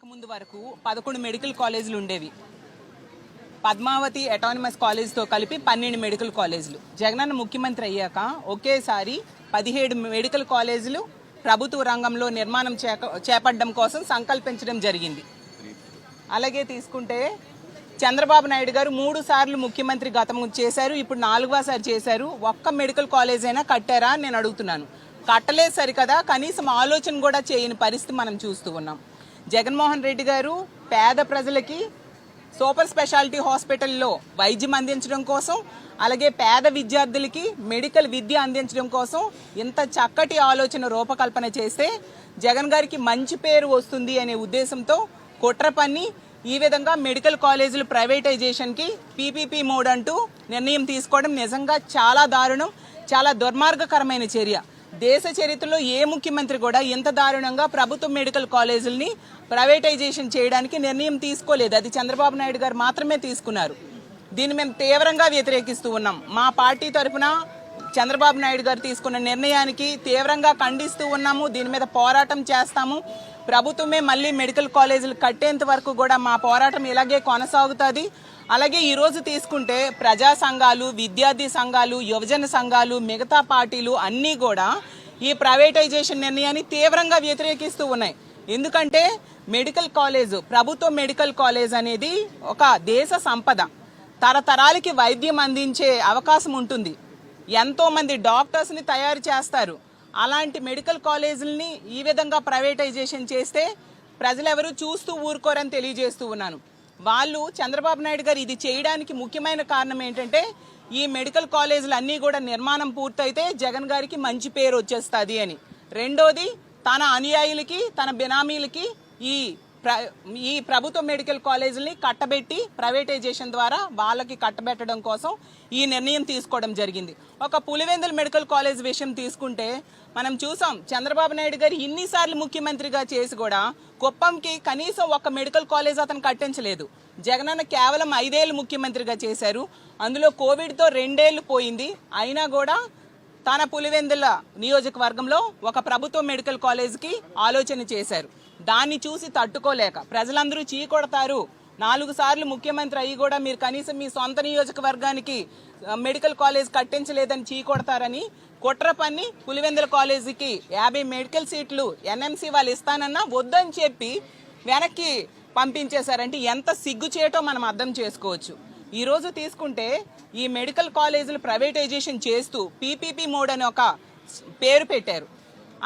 రాకముందు వరకు 11 మెడికల్ కాలేజీలు ఉండేవి. పద్మావతి అటానమస్ కాలేజ్తో కలిపి 12 మెడికల్ కాలేజీలు. జగనన్న ముఖ్యమంత్రి అయ్యాక ఒకేసారి 17 మెడికల్ కాలేజీలు ప్రభుత్వ రంగంలో నిర్మాణం చేపట్టడం కోసం సంకల్పించడం జరిగింది. అలాగే తీసుకుంటే చంద్రబాబు నాయుడు గారు 3 సార్లు ముఖ్యమంత్రి గతం చేశారు, ఇప్పుడు 4వసారి చేశారు. ఒక్క మెడికల్ కాలేజ్ అయినా కట్టారా అని నేను అడుగుతున్నాను. కట్టలేదు సరికదా, కనీసం ఆలోచన కూడా చేయని పరిస్థితి మనం చూస్తూ ఉన్నాం. జగన్మోహన్ రెడ్డి గారు పేద ప్రజలకి సూపర్ స్పెషాలిటీ హాస్పిటల్లో వైద్యం అందించడం కోసం, అలాగే పేద విద్యార్థులకి మెడికల్ విద్య అందించడం కోసం ఇంత చక్కటి ఆలోచన రూపకల్పన చేస్తే జగన్ గారికి మంచి పేరు వస్తుంది అనే ఉద్దేశంతో కుట్ర పన్ని ఈ విధంగా మెడికల్ కాలేజీలు ప్రైవేటైజేషన్కి పీపీపీ మోడ్ అంటూ నిర్ణయం తీసుకోవడం నిజంగా చాలా దారుణం, చాలా దుర్మార్గకరమైన చర్య. దేశ చరిత్రలో ఏ ముఖ్యమంత్రి కూడా ఇంత దారుణంగా ప్రభుత్వ మెడికల్ కాలేజీలని ప్రైవేటైజేషన్ చేయడానికి నిర్ణయం తీసుకోలేదు. అది చంద్రబాబు నాయుడు గారు మాత్రమే తీసుకున్నారు. దీన్ని మేము తీవ్రంగా వ్యతిరేకిస్తూ ఉన్నాం. మా పార్టీ తరఫున చంద్రబాబు నాయుడు గారు తీసుకున్న నిర్ణయానికి తీవ్రంగా ఖండిస్తూ ఉన్నాము. దీని మీద పోరాటం చేస్తాము. ప్రభుత్వమే మళ్ళీ మెడికల్ కాలేజీలు కట్టేంత వరకు కూడా మా పోరాటం ఇలాగే కొనసాగుతుంది. అలాగే ఈరోజు తీసుకుంటే ప్రజా సంఘాలు, విద్యార్థి సంఘాలు, యువజన సంఘాలు, మిగతా పార్టీలు అన్నీ కూడా ఈ ప్రైవేటైజేషన్ నిర్ణయాన్ని తీవ్రంగా వ్యతిరేకిస్తూ ఉన్నాయి. ఎందుకంటే మెడికల్ కాలేజ్, ప్రభుత్వ మెడికల్ కాలేజ్ అనేది ఒక దేశ సంపద. తరతరాలకి వైద్యం అందించే అవకాశం ఉంటుంది. ఎంతోమంది డాక్టర్స్ని తయారు చేస్తారు. అలాంటి మెడికల్ కాలేజీలని ఈ విధంగా ప్రైవేటైజేషన్ చేస్తే ప్రజలెవరూ చూస్తూ ఊరుకోరని తెలియజేస్తూ ఉన్నాను. వాళ్ళు చంద్రబాబు నాయుడు గారు ఇది చేయడానికి ముఖ్యమైన కారణం ఏంటంటే ఈ మెడికల్ కాలేజీలు అన్నీ కూడా నిర్మాణం పూర్తయితే జగన్ గారికి మంచి పేరు వచ్చేస్తుంది అని. రెండోది, తన అనుయాయులకి, తన బినామీలకి ఈ ప్రభుత్వ మెడికల్ కాలేజీలని కట్టబెట్టి ప్రైవేటైజేషన్ ద్వారా వాళ్ళకి కట్టబెట్టడం కోసం ఈ నిర్ణయం తీసుకోవడం జరిగింది. ఒక పులివెందుల మెడికల్ కాలేజ్ విషయం తీసుకుంటే మనం చూసాం, చంద్రబాబు నాయుడు గారు ఇన్నిసార్లు ముఖ్యమంత్రిగా చేసి కూడా కుప్పంకి కనీసం ఒక మెడికల్ కాలేజ్ అతను కట్టించలేదు. జగనన్న కేవలం 5 ఏళ్ళు ముఖ్యమంత్రిగా చేశారు. అందులో కోవిడ్తో 2 ఏళ్ళు పోయింది. అయినా కూడా తన పులివెందుల నియోజకవర్గంలో ఒక ప్రభుత్వ మెడికల్ కాలేజ్కి ఆలోచన చేశారు. దాన్ని చూసి తట్టుకోలేక ప్రజలందరూ చీకొడతారు, 4 సార్లు ముఖ్యమంత్రి అయ్యి కూడా మీరు కనీసం మీ సొంత నియోజకవర్గానికి మెడికల్ కాలేజ్ కట్టించలేదని చీకొడతారని కుట్ర పన్ని పులివెందుల కాలేజీకి 50 మెడికల్ సీట్లు ఎన్ఎంసీ వాళ్ళు ఇస్తానన్నా వద్దని చెప్పి వెనక్కి పంపించేశారంటే ఎంత సిగ్గుచేటో మనం అర్థం చేసుకోవచ్చు. ఈరోజు తీసుకుంటే ఈ మెడికల్ కాలేజీలు ప్రైవేటైజేషన్ చేస్తూ పీపీపీ మోడ్ అని ఒక పేరు పెట్టారు.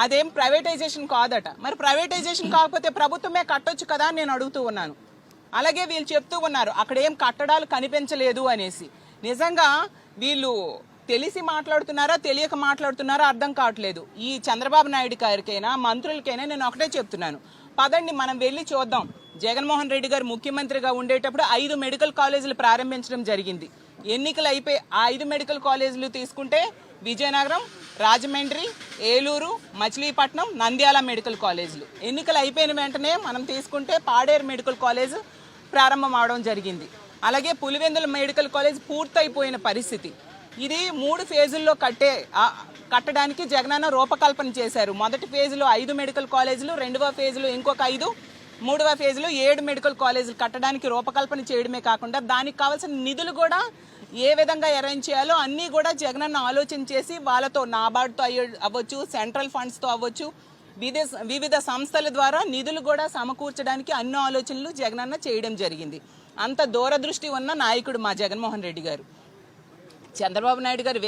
అదేం ప్రైవేటైజేషన్ కాదట. మరి ప్రైవేటైజేషన్ కాకపోతే ప్రభుత్వమే కట్టొచ్చు కదా అని నేను అడుగుతూ ఉన్నాను. అలాగే వీళ్ళు చెప్తూ ఉన్నారు అక్కడ ఏం కట్టడాలు కనిపించలేదు అనేసి. నిజంగా వీళ్ళు తెలిసి మాట్లాడుతున్నారా తెలియక మాట్లాడుతున్నారా అర్థం కావట్లేదు. ఈ చంద్రబాబు నాయుడు గారికైనా మంత్రులకైనా నేను ఒకటే చెప్తున్నాను, పదండి మనం వెళ్ళి చూద్దాం. జగన్మోహన్ రెడ్డి గారు ముఖ్యమంత్రిగా ఉండేటప్పుడు 5 మెడికల్ కాలేజీలు ప్రారంభించడం జరిగింది. ఎన్నికలు అయిపోయి ఆ 5 మెడికల్ కాలేజీలు తీసుకుంటే విజయనగరం, రాజమండ్రి, ఏలూరు, మచిలీపట్నం, నంద్యాల మెడికల్ కాలేజీలు. ఎన్నికలు అయిపోయిన వెంటనే మనం తీసుకుంటే పాడేరు మెడికల్ కాలేజ్ ప్రారంభం అవడం జరిగింది. అలాగే పులివెందుల మెడికల్ కాలేజ్ పూర్తయిపోయిన పరిస్థితి. ఇది 3 ఫేజుల్లో కట్టడానికి జగనన్న రూపకల్పన చేశారు. మొదటి ఫేజ్లో 5 మెడికల్ కాలేజీలు, 2వ ఫేజ్లో ఇంకొక 5, 3వ ఫేజ్లో 7 మెడికల్ కాలేజీలు కట్టడానికి రూపకల్పన చేయడమే కాకుండా దానికి కావాల్సిన నిధులు కూడా ఏ విధంగా అరేంజ్ చేయాలో అన్నీ కూడా జగనన్న ఆలోచన చేసి వాళ్ళతో నాబార్డ్తో అవ్వచ్చు, సెంట్రల్ ఫండ్స్తో అవ్వచ్చు, వివిధ సంస్థల ద్వారా నిధులు కూడా సమకూర్చడానికి అన్ని ఆలోచనలు జగనన్న చేయడం జరిగింది. అంత దూరదృష్టి ఉన్న నాయకుడు మా జగన్మోహన్ రెడ్డి గారు. చంద్రబాబు నాయుడు గారు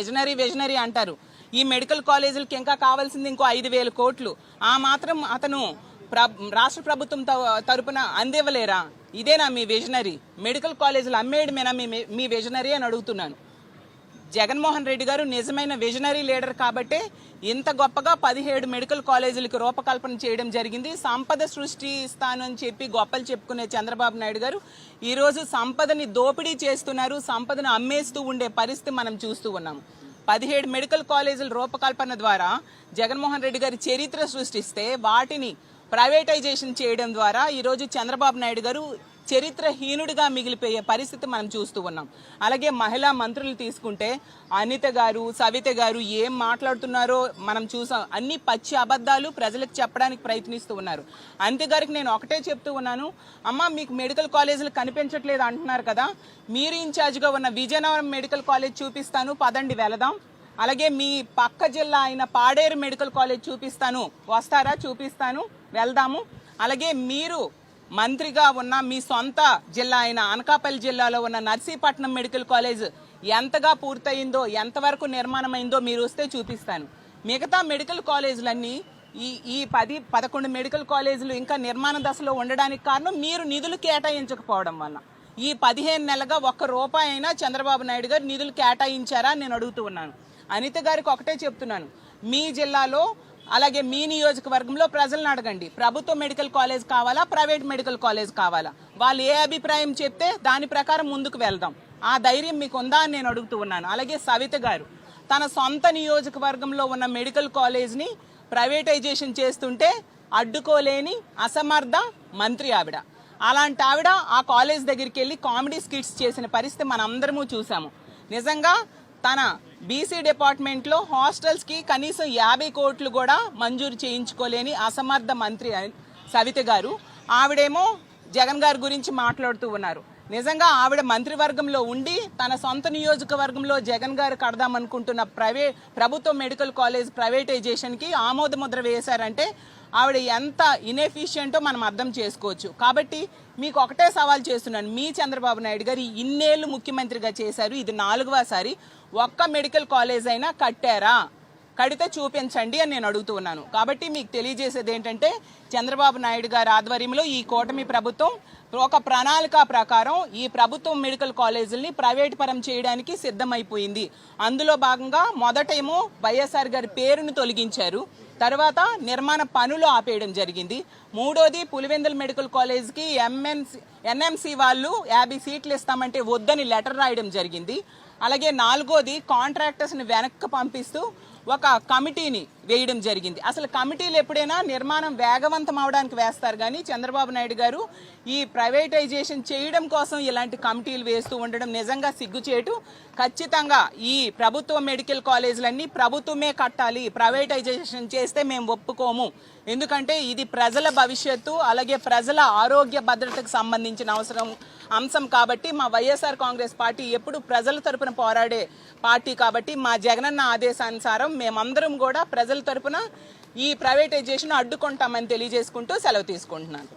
విజనరీ అంటారు. ఈ మెడికల్ కాలేజీలకి ఇంకా కావాల్సింది ఇంకో 5,000 కోట్లు. ఆ మాత్రం అతను రాష్ట్ర ప్రభుత్వం తరపున అందివ్వలేరా? ఇదేనా మీ విజనరీ? మెడికల్ కాలేజీలు అమ్మేయడమేనా మీ విజనరీ అని అడుగుతున్నాను. జగన్మోహన్ రెడ్డి గారు నిజమైన విజనరీ లీడర్ కాబట్టే ఇంత గొప్పగా 17 మెడికల్ కాలేజీలకు రూపకల్పన చేయడం జరిగింది. సంపద సృష్టి ఇస్తాను అని చెప్పి గొప్పలు చెప్పుకునే చంద్రబాబు నాయుడు గారు ఈరోజు సంపదని దోపిడీ చేస్తున్నారు, సంపదను అమ్మేస్తూ ఉండే పరిస్థితి మనం చూస్తూ ఉన్నాము. 17 మెడికల్ కాలేజీల రూపకల్పన ద్వారా జగన్మోహన్ రెడ్డి గారి చరిత్ర సృష్టిస్తే వాటిని ప్రైవేటైజేషన్ చేయడం ద్వారా ఈరోజు చంద్రబాబు నాయుడు గారు చరిత్రహీనుడిగా మిగిలిపోయే పరిస్థితి మనం చూస్తూ ఉన్నాం. అలాగే మహిళా మంత్రులు తీసుకుంటే అనిత గారు, సవిత గారు ఏం మాట్లాడుతున్నారో మనం చూసాం. అన్ని పచ్చి అబద్ధాలు ప్రజలకు చెప్పడానికి ప్రయత్నిస్తూ ఉన్నారు. అనిత గారికి నేను ఒకటే చెప్తూ ఉన్నాను, అమ్మ మీకు మెడికల్ కాలేజీలు కనిపించట్లేదు అంటున్నారు కదా, మీరు ఇన్ఛార్జ్గా ఉన్న విజయనగరం మెడికల్ కాలేజ్ చూపిస్తాను, పదండి వెళదాం. అలాగే మీ పక్క జిల్లా అయిన పాడేరు మెడికల్ కాలేజ్ చూపిస్తాను, వస్తారా? చూపిస్తాను, వెళ్దాము. అలాగే మీరు మంత్రిగా ఉన్న మీ సొంత జిల్లా అయిన అనకాపల్లి జిల్లాలో ఉన్న నర్సీపట్నం మెడికల్ కాలేజ్ ఎంతగా పూర్తయిందో, ఎంతవరకు నిర్మాణమైందో మీరు వస్తే చూపిస్తాను. మిగతా మెడికల్ కాలేజీలన్నీ ఈ 10-11 మెడికల్ కాలేజీలు ఇంకా నిర్మాణ దశలో ఉండడానికి కారణం మీరు నిధులు కేటాయించకపోవడం వల్ల. ఈ 15 నెలలుగా ఒక్క రూపాయి అయినా చంద్రబాబు నాయుడు గారు నిధులు కేటాయించారా నేను అడుగుతూ ఉన్నాను. అనిత గారికి ఒకటే చెప్తున్నాను, మీ జిల్లాలో అలాగే మీ నియోజకవర్గంలో ప్రజలను అడగండి, ప్రభుత్వ మెడికల్ కాలేజ్ కావాలా, ప్రైవేట్ మెడికల్ కాలేజ్ కావాలా? వాళ్ళు ఏ అభిప్రాయం చెప్తే దాని ప్రకారం ముందుకు వెళ్దాం. ఆ ధైర్యం మీకు ఉందా అని నేను అడుగుతూ ఉన్నాను. అలాగే సవిత గారు తన సొంత నియోజకవర్గంలో ఉన్న మెడికల్ కాలేజ్ని ప్రైవేటైజేషన్ చేస్తుంటే అడ్డుకోలేని అసమర్థ మంత్రి ఆవిడ. అలాంటి ఆవిడ ఆ కాలేజ్ దగ్గరికి వెళ్ళి కామెడీ స్కిట్స్ చేసిన పరిస్థితి మనందరము చూసాము. నిజంగా తన బీసీ డిపార్ట్మెంట్లో హాస్టల్స్కి కనీసం 50 కోట్లు కూడా మంజూరు చేయించుకోలేని అసమర్థ మంత్రి సవిత గారు. ఆవిడేమో జగన్ గారి గురించి మాట్లాడుతూ ఉన్నారు. నిజంగా ఆవిడ మంత్రివర్గంలో ఉండి తన సొంత నియోజకవర్గంలో జగన్ గారు కడదామనుకుంటున్న ప్రభుత్వ మెడికల్ కాలేజ్ ప్రైవేటైజేషన్కి ఆమోద ముద్ర వేశారంటే ఆవిడ ఎంత ఇన్ఎఫిషియంటో మనం అర్థం చేసుకోవచ్చు. కాబట్టి మీకు ఒకటే సవాల్ చేస్తున్నాను, మీ చంద్రబాబు నాయుడు గారు ఇన్నేళ్ళు ముఖ్యమంత్రిగా చేశారు, ఇది 4వసారి. ఒక్క మెడికల్ కాలేజ్ అయినా కట్టారా? కడితే చూపించండి అని నేను అడుగుతూ ఉన్నాను. కాబట్టి మీకు తెలియజేసేది ఏంటంటే చంద్రబాబు నాయుడు గారి ఆధ్వర్యంలో ఈ కూటమి ప్రభుత్వం ఒక ప్రణాళిక ప్రకారం ఈ ప్రభుత్వం మెడికల్ కాలేజీలని ప్రైవేట్ పరం చేయడానికి సిద్ధమైపోయింది. అందులో భాగంగా మొదటేమో వైఎస్ఆర్ గారి పేరును తొలగించారు, తర్వాత నిర్మాణ పనులు ఆపేయడం జరిగింది. మూడోది పులివెందుల మెడికల్ కాలేజ్కి ఎన్ఎంసి వాళ్ళు 50 సీట్లు ఇస్తామంటే వద్దని లెటర్ రాయడం జరిగింది. అలాగే నాలుగోది కాంట్రాక్టర్స్ని వెనక్కి పంపిస్తూ ఒక కమిటీని వేయడం జరిగింది. అసలు కమిటీలు ఎప్పుడైనా నిర్మాణం వేగవంతం అవడానికి వేస్తారు, కానీ చంద్రబాబు నాయుడు గారు ఈ ప్రైవేటైజేషన్ చేయడం కోసం ఇలాంటి కమిటీలు వేస్తూ ఉండడం నిజంగా సిగ్గుచేటు. ఖచ్చితంగా ఈ ప్రభుత్వ మెడికల్ కాలేజీలన్నీ ప్రభుత్వమే కట్టాలి, ప్రైవేటైజేషన్ చేస్తే మేము ఒప్పుకోము. ఎందుకంటే ఇది ప్రజల భవిష్యత్తు అలాగే ప్రజల ఆరోగ్య భద్రతకు సంబంధించిన అంశం కాబట్టి మా వైఎస్ఆర్ కాంగ్రెస్ పార్టీ ఎప్పుడు ప్రజల తరపున పోరాడే పార్టీ కాబట్టి మా జగనన్న ఆదేశానుసారం మేమందరం కూడా ప్రజల తరపున ఈ ప్రైవేటైజేషన్ అడ్డుకుంటామని తెలియజేసుకుంటూ సెలవు తీసుకుంటున్నాను.